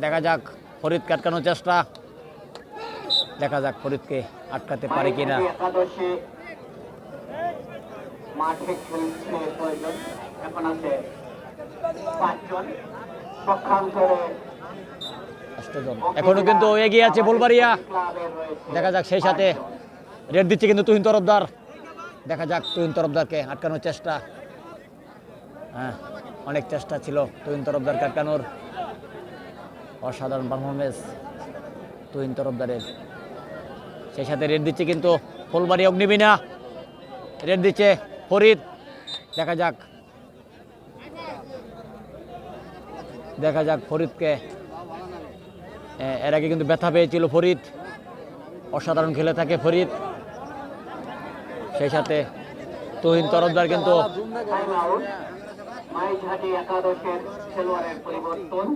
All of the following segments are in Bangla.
দেখা যাক ফরিদ আটকানোর চেষ্টা, দেখা যাক ফরিদকে আটকাতে পারে কিনা। একাদশে মাঠে খেলছে কয়জন? এখন আছে 5 জন। পক্ষান্তরে এখনো কিন্তু এগিয়ে আছে ফুলবাড়িয়া। দেখা যাক সেই সাথে রেড দিচ্ছে কিন্তু তুহিন তরফদার। দেখা যাক তুহিন তরফদারকে আটকানোর চেষ্টা। হ্যাঁ, অনেক চেষ্টা ছিল তুহিন তরফদারকে আটকানোর। অসাধারণ পারফরমেন্স তুহিন তরফদারের। সেই সাথে রেড দিচ্ছে কিন্তু ফুলবাড়ি অগ্নিবীণা, রেড দিচ্ছে ফরিদ। দেখা যাক, দেখা যাক ফরিদকে। এর আগে কিন্তু ব্যথা পেয়েছিল ফরিদ, অসাধারণ খেলে থাকে ফরিদ। সেই সাথে তুহিন তরফদার কিন্তু মাইঝাটি একাদশের খেলোয়াড়ের পরিবর্তন।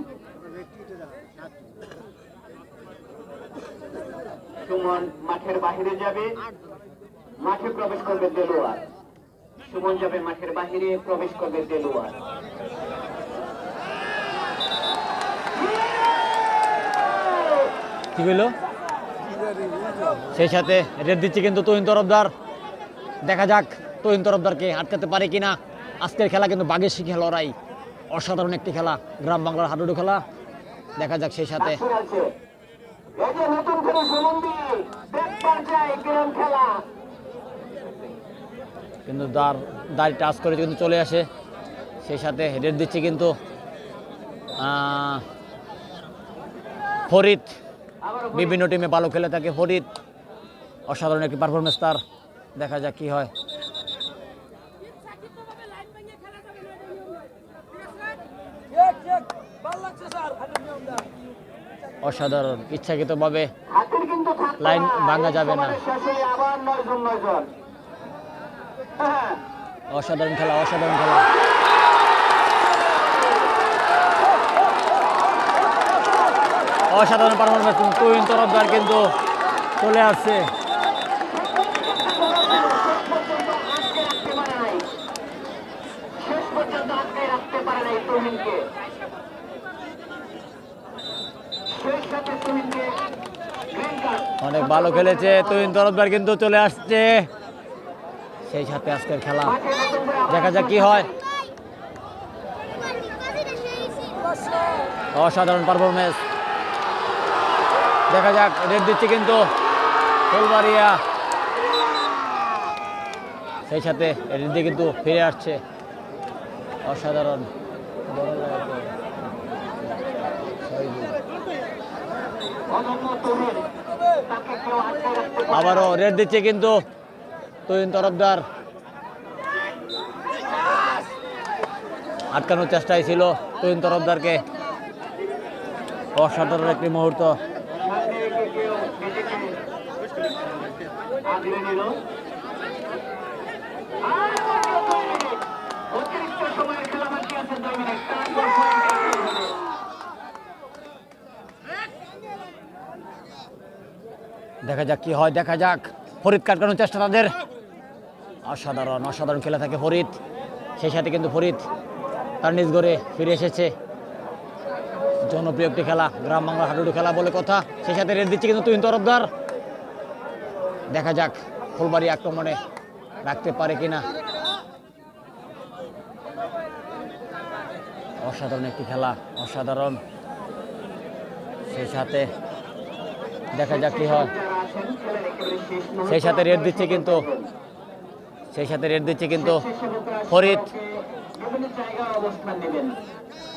সুমন মাঠের বাহিরে যাবে, মাঠে প্রবেশ করবে দেলোয়ার। সুমন যাবে মাঠের বাহিরে, প্রবেশ করবে দেলোয়ার। কি হইল? সেই সাথে রেড দিচ্ছে কিন্তু তুহিন তরফদার। দেখা যাক তুহিন তরফদারকে আটকাতে পারে কিনা। আজকের খেলা কিন্তু বাঘের শিখে লড়াই, অসাধারণ একটি খেলা, গ্রাম বাংলার হাডুডু খেলা। দেখা যাক সেই সাথে কিন্তু দাড়ি টাচ করে কিন্তু চলে আসে। সেই সাথে রেড দিচ্ছে কিন্তু ফরিদ। বিভিন্ন টিমে ভালো খেলে থাকে ফরিদ, অসাধারণ একটি পারফরমেন্স তার। দেখা যাক কি হয়। অসাধারণ, ইচ্ছাকৃতভাবে লাইন ভাঙা যাবে না। অসাধারণ খেলা, অসাধারণ খেলা। অসাধারণ পারফরমেন্স তুহিন তরফদার কিন্তু চলে আসছে। অনেক ভালো খেলেছে তুহিন তরফদার কিন্তু চলে আসছে। সেই সাথে আজকের খেলা, দেখা যাক কি হয়। অসাধারণ পারফরমেন্স, দেখা যাক। রেড দিচ্ছে কিন্তু ফুলবাড়িয়া। সেই সাথে রেড দিয়ে কিন্তু ফিরে আসছে। অসাধারণ, আবারও রেড দিচ্ছে কিন্তু তুহিন তরফদার। আটকানোর চেষ্টায় ছিল তুহিন তরফদারকে। অসাধারণ একটি মুহূর্ত। দেখা যাক কি হয়, দেখা যাক। ফরিদ কাটকানোর চেষ্টা তাদের। অসাধারণ, অসাধারণ খেলা থাকে ফরিদ। সেই সাথে কিন্তু ফরিদ তার নিজ ঘরে ফিরে এসেছে। জনপ্রিয় একটি খেলা, গ্রাম বাংলার হাডুডু খেলা বলে কথা। সেই সাথে রেড দিচ্ছে কিন্তু তুহিন তরফদার। দেখা যাক ফুলবাড়ি আক্রমণে রাখতে পারে কিনা। অসাধারণ একটি খেলা, অসাধারণ। সেই সাথে দেখা যাক কি হয়। সেই সাথে রেড দিচ্ছে কিন্তু, সেই সাথে রেড দিচ্ছে কিন্তু ফরিদ।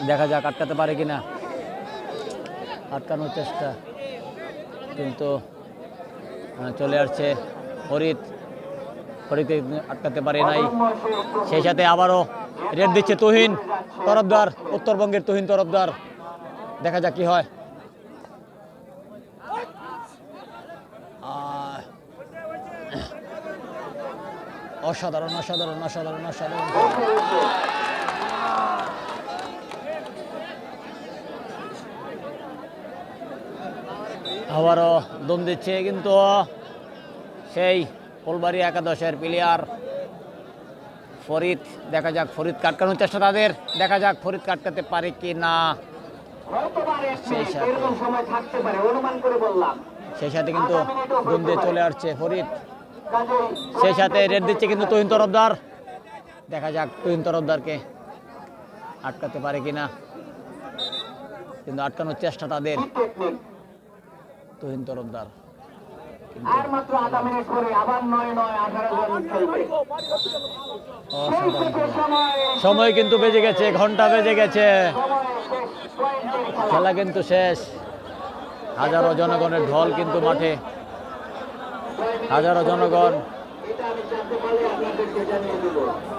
দেখা যাক আটকাতে পারে কিনা। আটকানোর চেষ্টা কিন্তু চলে আসছে ফরিদ। ফরিদকে আটকাতে পারে নাই। সেই সাথে আবারও রেড দিচ্ছে তুহিন তরফদার, উত্তরবঙ্গের তুহিন তরফদার। দেখা যাক কি হয়। অসাধারণ, অসাধারণ, অসাধারণ, অসাধারণ। আবারও দম দিচ্ছে কিন্তু সেই ফুলবাড়ি একাদশের প্লেয়ার ফরিদ। দেখা যাক ফরিদ কাটকানোর চেষ্টা তাদের। দেখা যাক ফরিদ কাটকাতে পারে কি না। হয়তো বা এক সেই মিনিট সাথে। এরকম সময় থাকতে পারে, অনুমান করে বললাম। সেই সাথে কিন্তু দ্বন্দ্বে চলে আসছে ফরিদ, কাজেই সেই সাথে রেড দিচ্ছে কিন্তু তুহিন তরফদার। দেখা যাক তুহিন তরফদারকে আটকাতে পারে কিনা, কিন্তু আটকানোর চেষ্টা তাদের। টেকনিক। তুহিন তরফদার কিন্তু আর মাত্র আধা মিনিট পরে আবার 9-9 18 জন খেলবে। সেই অসাধারণ থেকে খেলা। সময় কিন্তু বেজে গেছে, ঘন্টা বেজে গেছে, সময় শেষ, পয়েন্টের খেলা। খেলা কিন্তু শেষ। হাজারো জনগণের ঢল কিন্তু মাঠে, হাজারো জনগণ। এটা আমি জানতে পারলে আপনাদেরকে জানিয়ে দেবো।